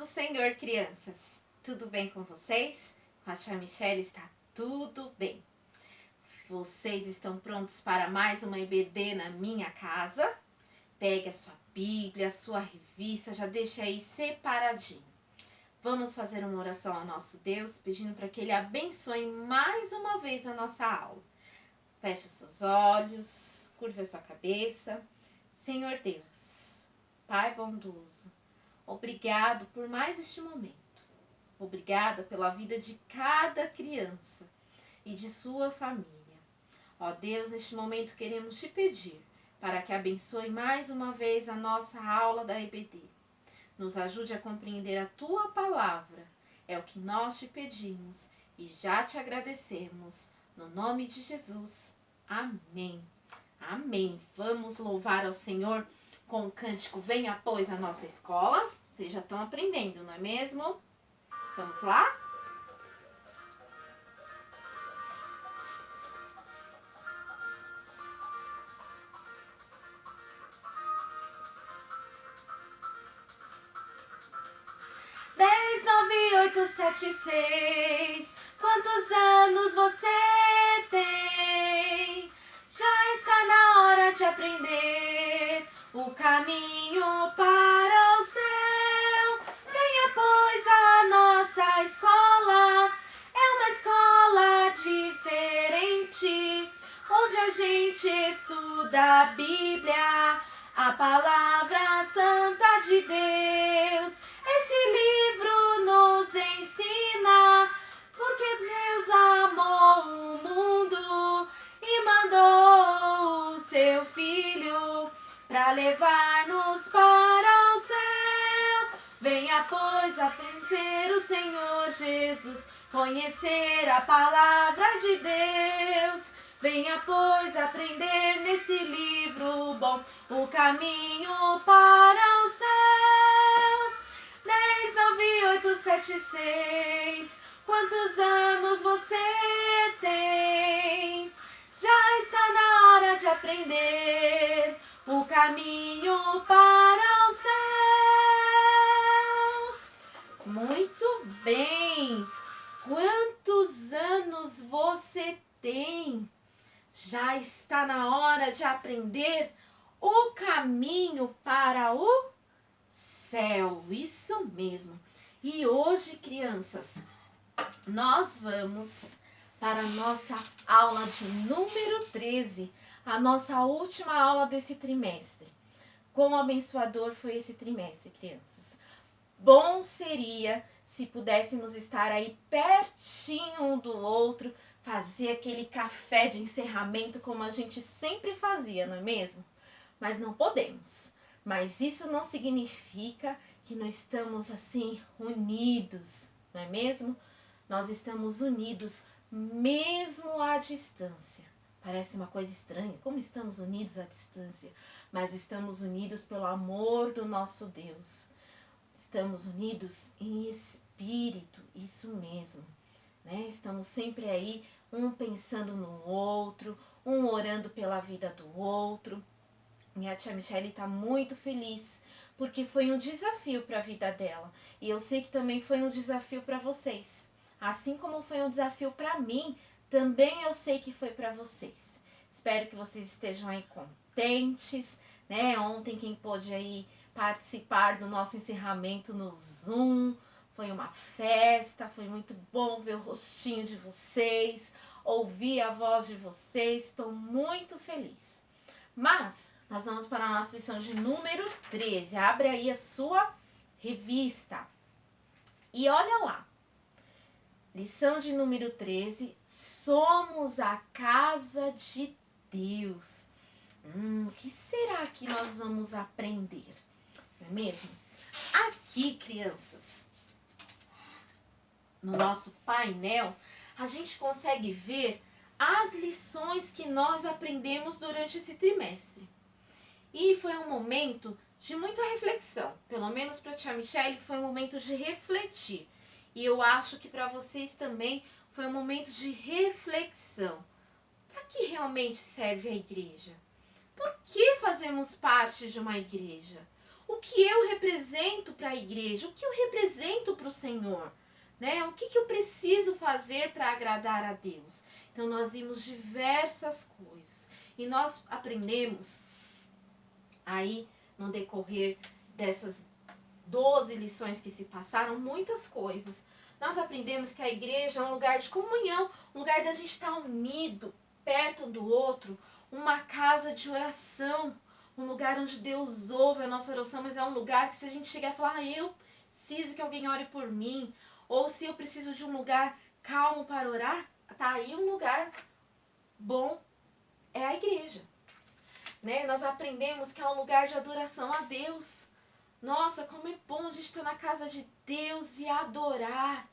Senhor, crianças! Tudo bem com vocês? Com a tia Michelle está tudo bem. Vocês estão prontos para mais uma EBD na minha casa? Pegue a sua Bíblia, a sua revista, já deixe aí separadinho. Vamos fazer uma oração ao nosso Deus, pedindo para que Ele abençoe mais uma vez a nossa aula. Feche os seus olhos, curva a sua cabeça. Senhor Deus, Pai bondoso, obrigado por mais este momento. Obrigada pela vida de cada criança e de sua família. Ó Deus, neste momento queremos te pedir para que abençoe mais uma vez a nossa aula da EBD. Nos ajude a compreender a tua palavra. É o que nós te pedimos e já te agradecemos. No nome de Jesus. Amém. Amém. Vamos louvar ao Senhor com o cântico Venha, pois, à nossa escola. Vocês já estão aprendendo, não é mesmo? Vamos lá? Dez, nove, oito, sete, seis. Quantos anos você tem? Já está na hora de aprender o caminho para o céu. Venha, pois, à nossa escola. É uma escola diferente, onde a gente estuda a Bíblia, a palavra santa de Deus. Esse livro nos ensina porque Deus amou o mundo e mandou o seu Filho para levar-nos para o céu. Venha, pois, aprender o Senhor Jesus, conhecer a palavra de Deus. Venha, pois, aprender nesse livro bom o caminho para o céu. 10, 9, 8, 7, 6. Quantos anos você tem? Já está na hora de aprender o caminho para o céu. Muito bem! Quantos anos você tem? Já está na hora de aprender o caminho para o céu. Isso mesmo. E hoje, crianças, nós vamos para a nossa aula de número 13, a nossa última aula desse trimestre. Quão abençoador foi esse trimestre, crianças. Bom seria se pudéssemos estar aí pertinho um do outro, fazer aquele café de encerramento como a gente sempre fazia, não é mesmo? Mas não podemos. Mas isso não significa que não estamos assim unidos, não é mesmo? Nós estamos unidos mesmo à distância. Parece uma coisa estranha, como estamos unidos à distância? Mas estamos unidos pelo amor do nosso Deus. Estamos unidos em espírito, isso mesmo, né? Estamos sempre aí, um pensando no outro, um orando pela vida do outro. E a tia Michelle está muito feliz, porque foi um desafio para a vida dela. E eu sei que também foi um desafio para vocês. Assim como foi um desafio para mim, também eu sei que foi para vocês. Espero que vocês estejam aí contentes, né? Ontem quem pôde aí participar do nosso encerramento no Zoom, foi uma festa, foi muito bom ver o rostinho de vocês, ouvir a voz de vocês, estou muito feliz. Mas nós vamos para a nossa lição de número 13, abre aí a sua revista e olha lá. Lição de número 13, somos a casa de Deus. O que será que nós vamos aprender? Não é mesmo? Aqui, crianças, no nosso painel, a gente consegue ver as lições que nós aprendemos durante esse trimestre. E foi um momento de muita reflexão. Pelo menos para a tia Michelle foi um momento de refletir. E eu acho que para vocês também foi um momento de reflexão. Para que realmente serve a igreja? Por que fazemos parte de uma igreja? O que eu represento para a igreja, o que eu represento para o Senhor, né? O que eu preciso fazer para agradar a Deus. Então nós vimos diversas coisas e nós aprendemos aí no decorrer dessas 12 lições que se passaram, muitas coisas. Nós aprendemos que a igreja é um lugar de comunhão, um lugar da gente estar unido, perto um do outro, uma casa de oração, um lugar onde Deus ouve a nossa oração, mas é um lugar que se a gente chegar e falar, eu preciso que alguém ore por mim, ou se eu preciso de um lugar calmo para orar, tá aí um lugar bom, é a igreja. Né? Nós aprendemos que é um lugar de adoração a Deus. Nossa, como é bom a gente estar na casa de Deus e adorar.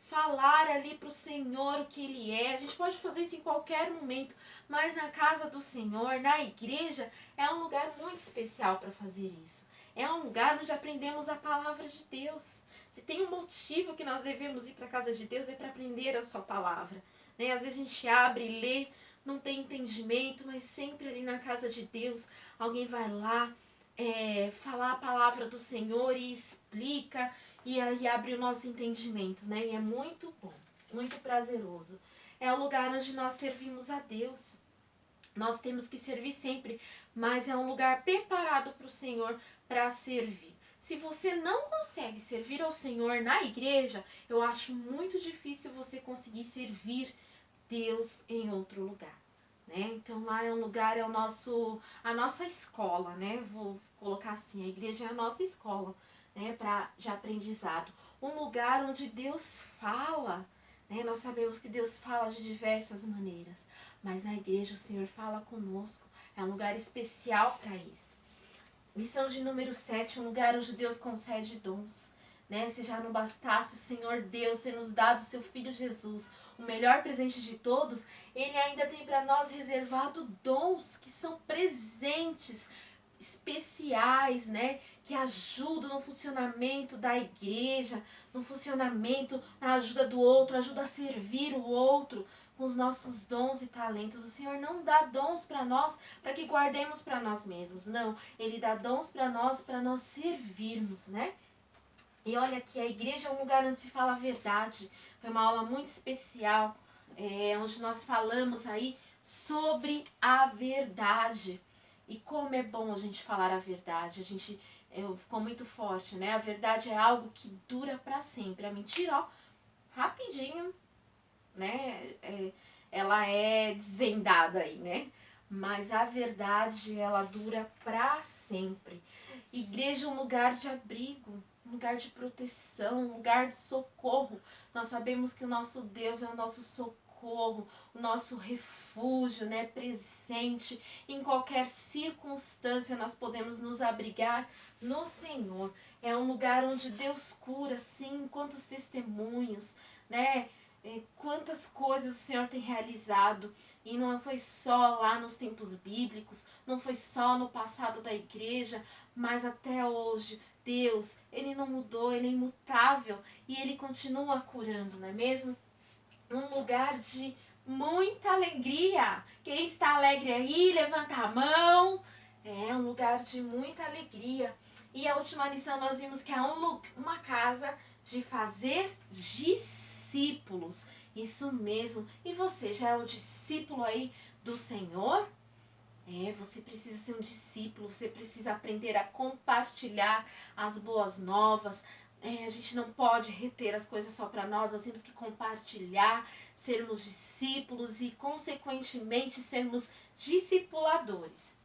Falar ali para o Senhor o que Ele é. A gente pode fazer isso em qualquer momento, mas na casa do Senhor, na igreja, é um lugar muito especial para fazer isso. É um lugar onde aprendemos a palavra de Deus. Se tem um motivo que nós devemos ir para a casa de Deus, é para aprender a sua palavra. Né? Às vezes a gente abre e lê, não tem entendimento, mas sempre ali na casa de Deus, alguém vai lá falar a palavra do Senhor e explica, e aí abre o nosso entendimento, né? E é muito bom, muito prazeroso. É o lugar onde nós servimos a Deus. Nós temos que servir sempre, mas é um lugar preparado para o Senhor para servir. Se você não consegue servir ao Senhor na igreja, eu acho muito difícil você conseguir servir Deus em outro lugar. Né? Então lá é um lugar, é a nossa escola, né? Vou colocar assim, a igreja é a nossa escola, né? De aprendizado. Um lugar onde Deus fala, né? Nós sabemos que Deus fala de diversas maneiras, mas na igreja o Senhor fala conosco, é um lugar especial para isso. Lição de número 7, um lugar onde Deus concede dons. Né? Se já não bastasse o Senhor Deus ter nos dado seu Filho Jesus, o melhor presente de todos, Ele ainda tem para nós reservado dons que são presentes especiais, né? Que ajudam no funcionamento da igreja, no funcionamento, na ajuda do outro, ajuda a servir o outro com os nossos dons e talentos. O Senhor não dá dons para nós para que guardemos para nós mesmos, não. Ele dá dons para nós servirmos, né? E olha que a igreja é um lugar onde se fala a verdade. Foi uma aula muito especial, onde nós falamos aí sobre a verdade. E como é bom a gente falar a verdade. Ficou muito forte, né? A verdade é algo que dura para sempre. A mentira, ó, rapidinho, né? Ela é desvendada aí, né? Mas a verdade, ela dura para sempre. Igreja é um lugar de abrigo, um lugar de proteção, um lugar de socorro. Nós sabemos que o nosso Deus é o nosso socorro, o nosso refúgio, né? Presente em qualquer circunstância, nós podemos nos abrigar no Senhor. É um lugar onde Deus cura, sim, quantos testemunhos, né? Quantas coisas o Senhor tem realizado. E não foi só lá nos tempos bíblicos, não foi só no passado da igreja, mas até hoje. Deus, Ele não mudou, Ele é imutável e Ele continua curando, não é mesmo? Um lugar de muita alegria. Quem está alegre aí, levanta a mão. É um lugar de muita alegria. E a última lição nós vimos que é uma casa de fazer discípulos. Isso mesmo. E você já é um discípulo aí do Senhor? Você precisa ser um discípulo, você precisa aprender a compartilhar as boas novas. A gente não pode reter as coisas só para nós temos que compartilhar, sermos discípulos e, consequentemente, sermos discipuladores.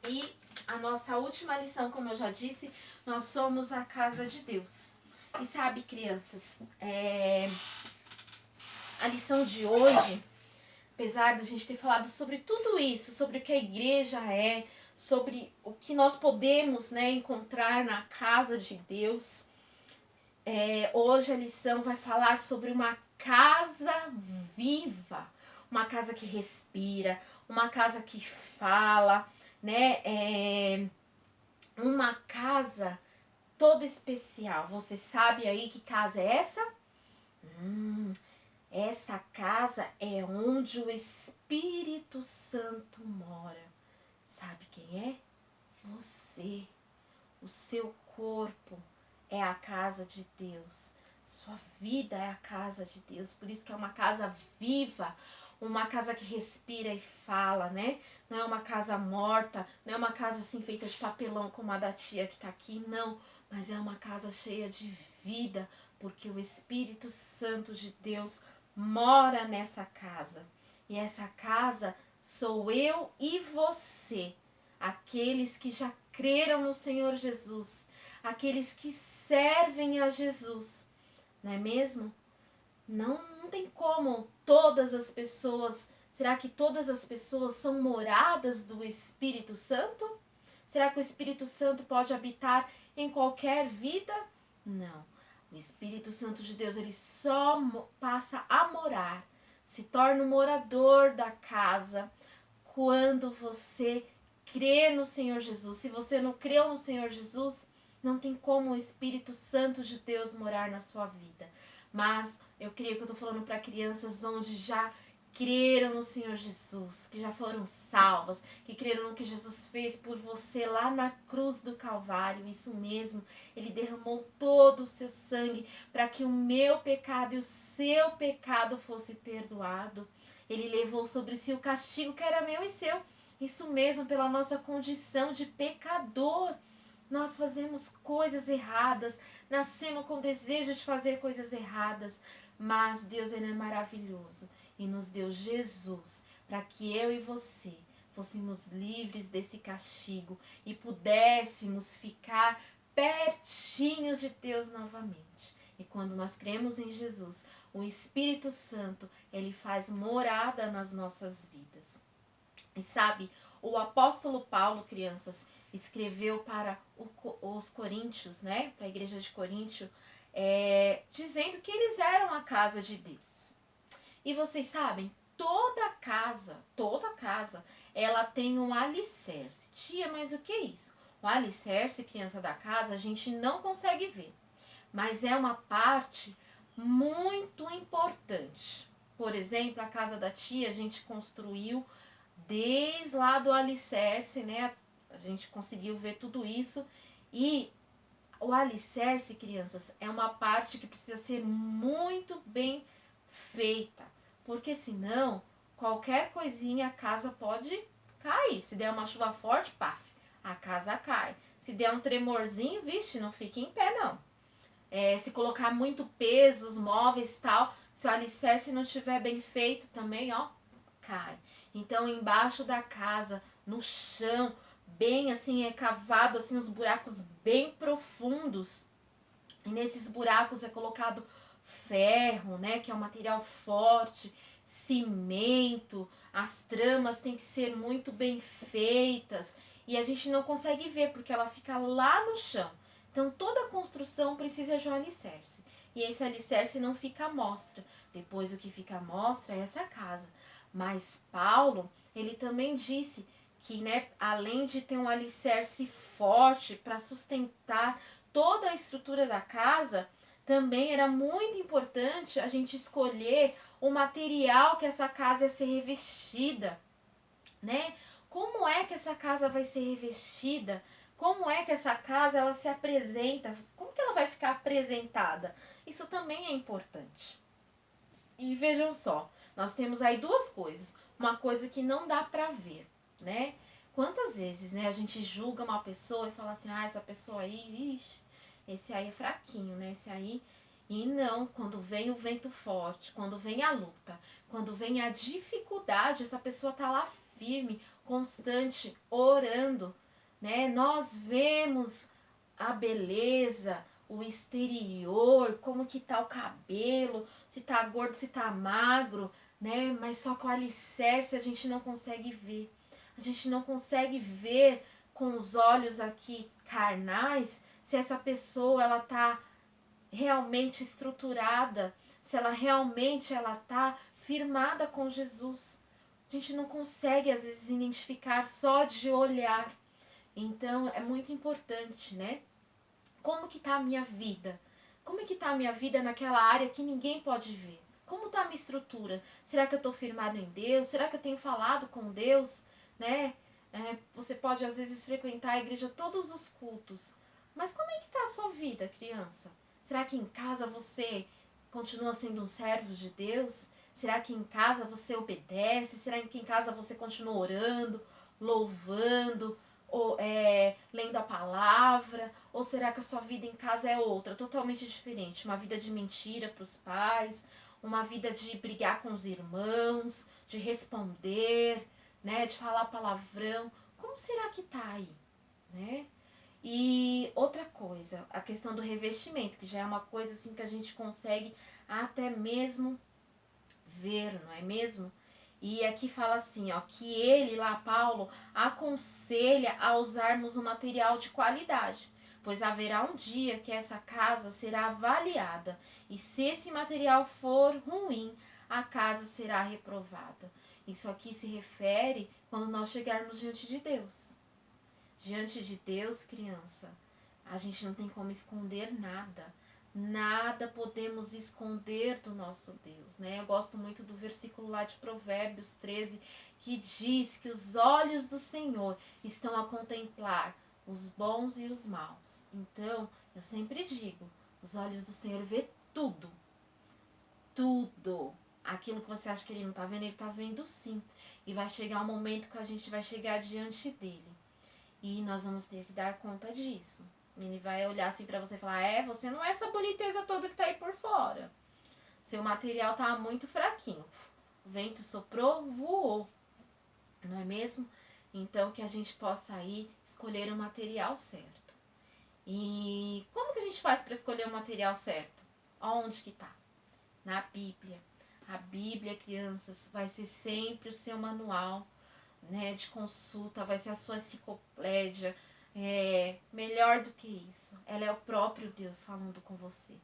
E a nossa última lição, como eu já disse, nós somos a casa de Deus. E sabe, crianças, a lição de hoje, apesar da gente ter falado sobre tudo isso, sobre o que a igreja é, sobre o que nós podemos, né, encontrar na casa de Deus, hoje a lição vai falar sobre uma casa viva, uma casa que respira, uma casa que fala, né, uma casa toda especial. Você sabe aí que casa é essa? Essa casa é onde o Espírito Santo mora. Sabe quem é? Você. O seu corpo é a casa de Deus. Sua vida é a casa de Deus. Por isso que é uma casa viva, uma casa que respira e fala, né? Não é uma casa morta, não é uma casa assim feita de papelão como a da tia que tá aqui, não. Mas é uma casa cheia de vida, porque o Espírito Santo de Deus mora nessa casa. E essa casa sou eu e você, aqueles que já creram no Senhor Jesus, aqueles que servem a Jesus, não é mesmo? Não tem como todas as pessoas, será que todas as pessoas são moradas do Espírito Santo? Será que o Espírito Santo pode habitar em qualquer vida? Não. O Espírito Santo de Deus, ele só passa a morar, se torna um morador da casa quando você crê no Senhor Jesus. Se você não creu no Senhor Jesus, não tem como o Espírito Santo de Deus morar na sua vida. Mas eu creio que eu estou falando para crianças onde já creram no Senhor Jesus, que já foram salvas, que creram no que Jesus fez por você lá na cruz do Calvário. Isso mesmo, ele derramou todo o seu sangue para que o meu pecado e o seu pecado fosse perdoado. Ele levou sobre si o castigo que era meu e seu. Isso mesmo, pela nossa condição de pecador. Nós fazemos coisas erradas, nascemos com desejo de fazer coisas erradas, mas Deus, ele é maravilhoso e nos deu Jesus para que eu e você fôssemos livres desse castigo e pudéssemos ficar pertinhos de Deus novamente. E quando nós cremos em Jesus, o Espírito Santo, ele faz morada nas nossas vidas. E sabe, o apóstolo Paulo, crianças, escreveu para os coríntios, né, para a igreja de Coríntio, dizendo que eles eram a casa de Deus. E vocês sabem, toda casa, ela tem um alicerce. Tia, mas o que é isso? O alicerce, criança da casa, a gente não consegue ver, mas é uma parte muito importante. Por exemplo, a casa da tia a gente construiu desde lá do alicerce, né? A gente conseguiu ver tudo isso. E o alicerce, crianças, é uma parte que precisa ser muito bem feita, porque senão qualquer coisinha a casa pode cair. Se der uma chuva forte, paf, a casa cai. Se der um tremorzinho, vixe, não fica em pé não. Se colocar muito peso, os móveis e tal, se o alicerce não estiver bem feito também, ó, cai. Então, embaixo da casa, no chão, bem assim, cavado assim, os buracos bem profundos. E nesses buracos é colocado ferro, né, que é um material forte, cimento, as tramas têm que ser muito bem feitas. E a gente não consegue ver, porque ela fica lá no chão. Então, toda construção precisa de um alicerce. E esse alicerce não fica à mostra. Depois, o que fica à mostra é essa casa. Mas Paulo, ele também disse que, né, além de ter um alicerce forte para sustentar toda a estrutura da casa, também era muito importante a gente escolher o material que essa casa ia ser revestida, né? Como é que essa casa vai ser revestida? Como é que essa casa ela se apresenta? Como que ela vai ficar apresentada? Isso também é importante. E vejam só, nós temos aí duas coisas. Uma coisa que não dá pra ver, né? Quantas vezes, né, a gente julga uma pessoa e fala assim, essa pessoa aí, ixi, esse aí é fraquinho, né? Esse aí... E não, quando vem o vento forte, quando vem a luta, quando vem a dificuldade, essa pessoa tá lá firme, constante, orando, né? Nós vemos a beleza, o exterior, como que tá o cabelo, se tá gordo, se tá magro, né? Mas só com o alicerce a gente não consegue ver. A gente não consegue ver com os olhos aqui carnais se essa pessoa ela tá realmente estruturada, se ela realmente ela tá firmada com Jesus. A gente não consegue às vezes identificar só de olhar. Então é muito importante, né? Como que tá a minha vida? Como é que tá a minha vida naquela área que ninguém pode ver? Como tá a minha estrutura? Será que eu tô firmado em Deus? Será que eu tenho falado com Deus? Né? Você pode às vezes frequentar a igreja todos os cultos, Mas como é que tá a sua vida, criança? Será que em casa você continua sendo um servo de Deus? Será que em casa você obedece? Será que em casa você continua orando, louvando, ou lendo a palavra? Ou será que a sua vida em casa é outra, totalmente diferente? Uma vida de mentira para os pais, uma vida de brigar com os irmãos, de responder, né, de falar palavrão. Como será que tá aí, né? E outra coisa, a questão do revestimento, que já é uma coisa assim que a gente consegue até mesmo ver, não é mesmo? E aqui fala assim, ó, que ele lá, Paulo, aconselha a usarmos um material de qualidade, pois haverá um dia que essa casa será avaliada, e se esse material for ruim, a casa será reprovada. Isso aqui se refere quando nós chegarmos diante de Deus. Diante de Deus, criança, a gente não tem como esconder nada. Nada podemos esconder do nosso Deus, né? Eu gosto muito do versículo lá de Provérbios 13, que diz que os olhos do Senhor estão a contemplar os bons e os maus. Então, eu sempre digo, os olhos do Senhor vê tudo. Tudo. Aquilo que você acha que ele não tá vendo, ele tá vendo sim. E vai chegar um momento que a gente vai chegar diante dele. E nós vamos ter que dar conta disso. Ele vai olhar assim pra você e falar, você não é essa boniteza toda que tá aí por fora. Seu material tá muito fraquinho. O vento soprou, voou. Não é mesmo? Então que a gente possa aí escolher o material certo. E como que a gente faz para escolher o material certo? Onde que tá? Na Bíblia. A Bíblia, crianças, vai ser sempre o seu manual, né, de consulta, vai ser a sua enciclopédia. Melhor do que isso, ela é o próprio Deus falando com você.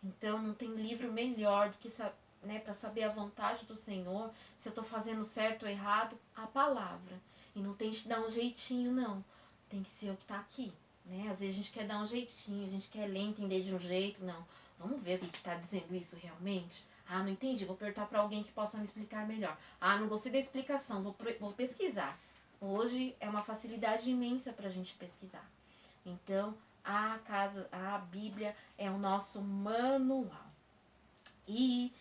Então não tem livro melhor do que para saber a vontade do Senhor, se eu estou fazendo certo ou errado, a palavra. E não tem que dar um jeitinho, não. Tem que ser o que está aqui, né? Às vezes a gente quer dar um jeitinho, a gente quer ler, entender de um jeito, não. Vamos ver o que está dizendo isso realmente. Ah, não entendi, vou perguntar para alguém que possa me explicar melhor. Ah, não gostei da explicação, vou pesquisar. Hoje é uma facilidade imensa para a gente pesquisar. Então, a Bíblia é o nosso manual. E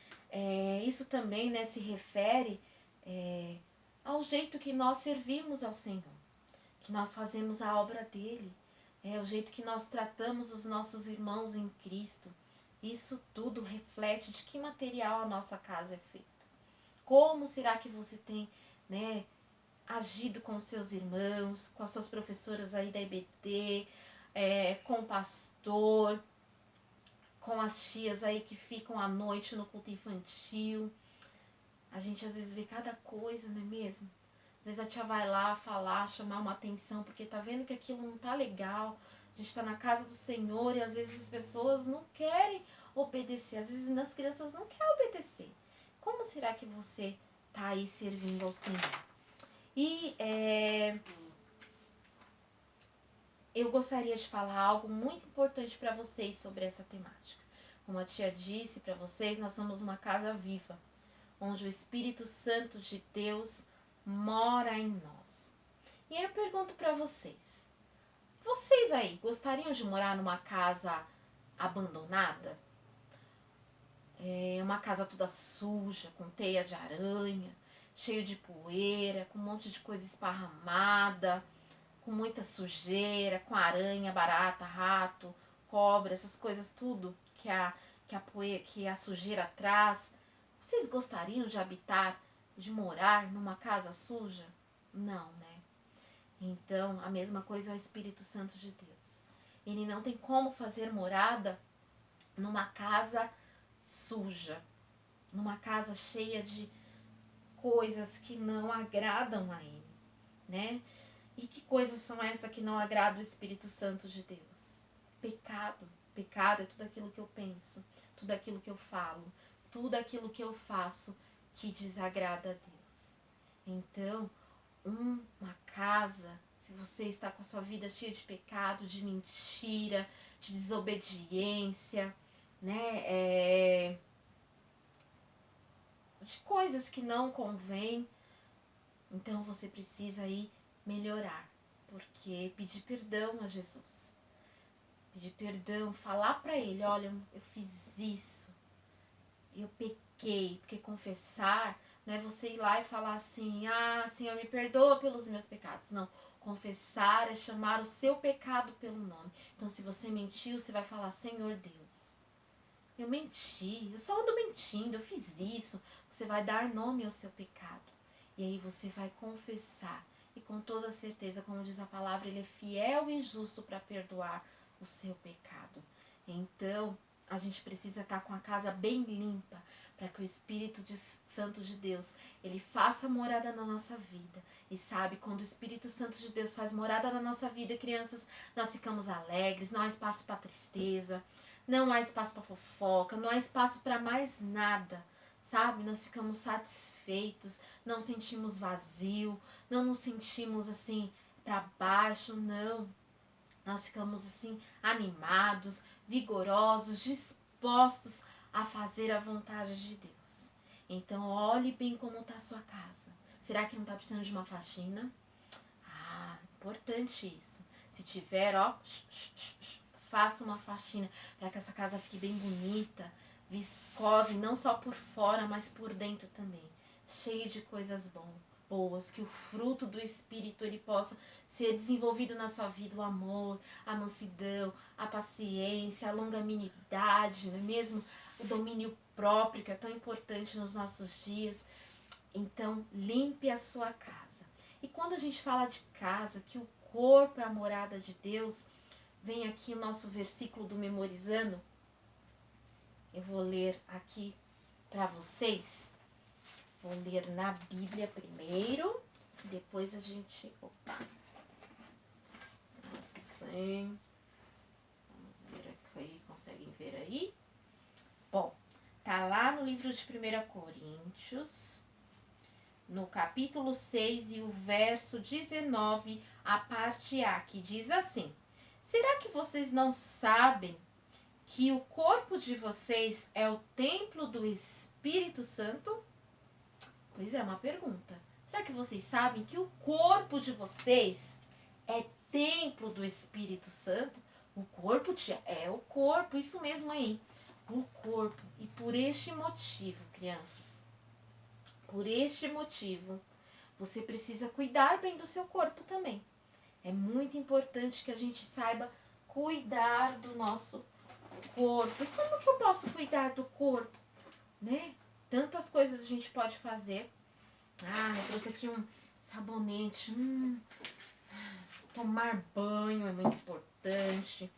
isso também, né, se refere ao jeito que nós servimos ao Senhor, que nós fazemos a obra dele, o jeito que nós tratamos os nossos irmãos em Cristo. Isso tudo reflete de que material a nossa casa é feita. Como será que você tem, né, agido com os seus irmãos, com as suas professoras aí da IBD, com o pastor, com as tias aí que ficam à noite no culto infantil. A gente às vezes vê cada coisa, não é mesmo? Às vezes a tia vai lá falar, chamar uma atenção, porque tá vendo que aquilo não tá legal. A gente tá na casa do Senhor e às vezes as pessoas não querem obedecer. Às vezes as crianças não querem obedecer. Como será que você tá aí servindo ao Senhor? E eu gostaria de falar algo muito importante para vocês sobre essa temática. Como a tia disse para vocês, nós somos uma casa viva, onde o Espírito Santo de Deus mora em nós. E aí eu pergunto para vocês aí gostariam de morar numa casa abandonada? Uma casa toda suja, com teia de aranha, cheio de poeira, com um monte de coisa esparramada, com muita sujeira, com aranha, barata, rato, cobra, essas coisas tudo que a sujeira traz. Vocês gostariam de habitar, de morar numa casa suja? Não, né? Então, a mesma coisa é o Espírito Santo de Deus. Ele não tem como fazer morada numa casa suja, numa casa cheia de coisas que não agradam a ele, né? E que coisas são essas que não agradam o Espírito Santo de Deus? Pecado. Pecado é tudo aquilo que eu penso, tudo aquilo que eu falo, tudo aquilo que eu faço que desagrada a Deus. Então, uma casa, se você está com a sua vida cheia de pecado, de mentira, de desobediência, né, de coisas que não convêm, então você precisa aí melhorar, porque pedir perdão a Jesus. pedir perdão, falar para ele, olha, eu fiz isso, eu pequei, porque confessar não é você ir lá e falar assim, Senhor, me perdoa pelos meus pecados. Não, confessar é chamar o seu pecado pelo nome. Então, se você mentiu, você vai falar, Senhor Deus, eu menti, eu só ando mentindo, eu fiz isso. Você vai dar nome ao seu pecado. E aí você vai confessar. E com toda certeza, como diz a palavra, ele é fiel e justo para perdoar o seu pecado. Então, a gente precisa estar com a casa bem limpa, para que o Espírito Santo de Deus, ele faça morada na nossa vida. E sabe, quando o Espírito Santo de Deus faz morada na nossa vida, crianças, nós ficamos alegres, não há espaço para tristeza, não há espaço para fofoca, não há espaço para mais nada, sabe? Nós ficamos satisfeitos, não sentimos vazio, não nos sentimos assim para baixo, não. Nós ficamos assim animados, vigorosos, dispostos a fazer a vontade de Deus. Então olhe bem como está a sua casa. Será que não está precisando de uma faxina? Importante isso. Se tiver, faça uma faxina para que a sua casa fique bem bonita, viscosa, e não só por fora, mas por dentro também. Cheio de coisas boas, que o fruto do Espírito ele possa ser desenvolvido na sua vida, o amor, a mansidão, a paciência, a longanimidade, não é mesmo? O domínio próprio, que é tão importante nos nossos dias. Então, limpe a sua casa. E quando a gente fala de casa, que o corpo é a morada de Deus, vem aqui o nosso versículo do Memorizando. Eu vou ler aqui para vocês. Vou ler na Bíblia primeiro, depois a gente... Assim. Vamos ver aqui, conseguem ver aí? Bom, tá lá no livro de 1 Coríntios, no capítulo 6 e o verso 19, a parte A, que diz assim: será que vocês não sabem que o corpo de vocês é o templo do Espírito Santo? Pois é, uma pergunta. Será que vocês sabem que o corpo de vocês é templo do Espírito Santo? O corpo, tia, é o corpo, isso mesmo aí. O corpo. E por este motivo, crianças, por este motivo, você precisa cuidar bem do seu corpo também. É muito importante que a gente saiba cuidar do nosso corpo. E como que eu posso cuidar do corpo? Né? Tantas coisas a gente pode fazer. Eu trouxe aqui um sabonete. Tomar banho é muito importante.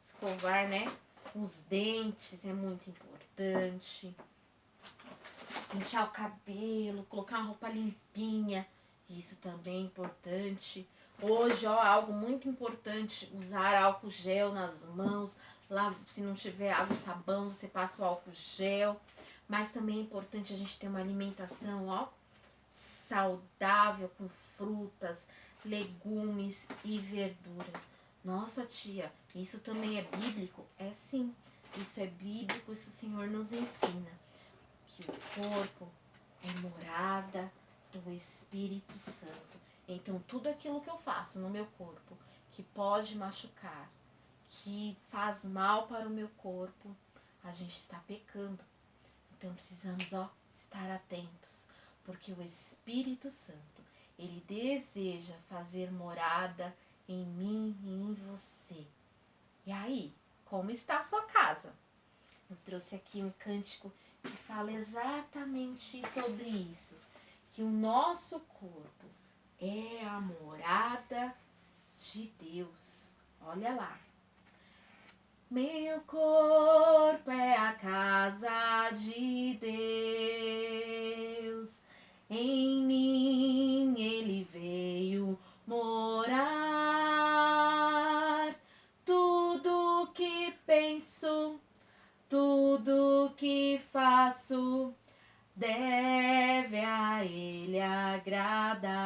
Escovar, né? Os dentes é muito importante. Pentear o cabelo, colocar uma roupa limpinha. Isso também é importante. Hoje, algo muito importante, usar álcool gel nas mãos. Lá, se não tiver água e sabão, você passa o álcool gel. Mas também é importante a gente ter uma alimentação, saudável, com frutas, legumes e verduras. Nossa, tia, isso também é bíblico? É sim, isso é bíblico, isso o Senhor nos ensina. Que o corpo é morada do Espírito Santo. Então, tudo aquilo que eu faço no meu corpo, que pode machucar, que faz mal para o meu corpo, a gente está pecando. Então, precisamos, estar atentos, porque o Espírito Santo, ele deseja fazer morada em mim e em você. E aí, como está a sua casa? Eu trouxe aqui um cântico que fala exatamente sobre isso, que o nosso corpo é a morada de Deus. Olha lá. Meu corpo é a casa de Deus, em mim ele veio morar. Tudo que penso, tudo que faço, deve a ele agradar.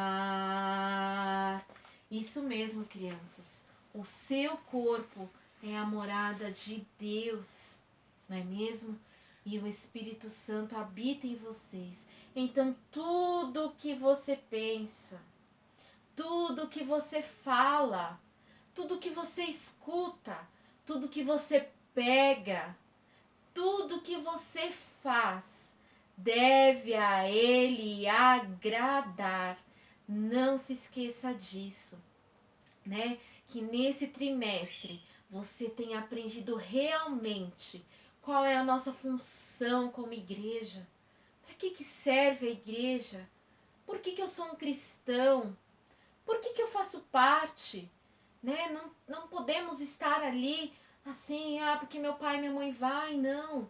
Isso mesmo, crianças. O seu corpo é a morada de Deus, não é mesmo? E o Espírito Santo habita em vocês. Então, tudo que você pensa, tudo que você fala, tudo que você escuta, tudo que você pega, tudo que você faz deve a Ele agradar. Não se esqueça disso, né? Que nesse trimestre você tenha aprendido realmente qual é a nossa função como igreja. Para que serve a igreja? Por que eu sou um cristão? Por que eu faço parte? Né? Não podemos estar ali assim, porque meu pai e minha mãe vai, não.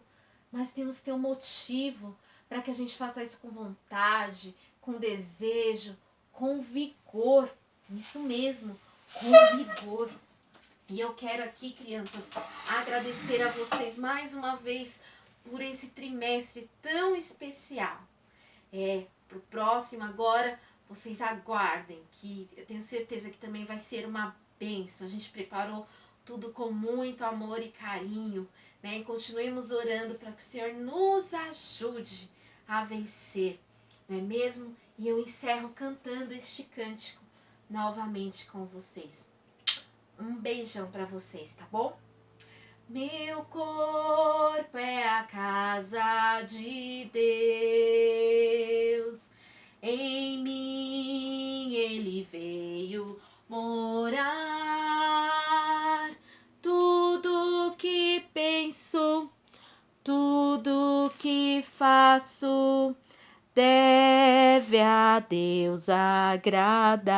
Mas temos que ter um motivo para que a gente faça isso com vontade, com desejo, com vigor. Isso mesmo, com vigor. E eu quero aqui, crianças, agradecer a vocês mais uma vez por esse trimestre tão especial. Pro próximo agora, vocês aguardem, que eu tenho certeza que também vai ser uma bênção. A gente preparou tudo com muito amor e carinho, né? E continuemos orando para que o Senhor nos ajude a vencer, não é mesmo? E eu encerro cantando este cântico novamente com vocês. Um beijão para vocês, tá bom? Meu corpo é a casa de Deus, em mim ele veio morar. Tudo que penso, tudo que faço, deve a Deus agradar.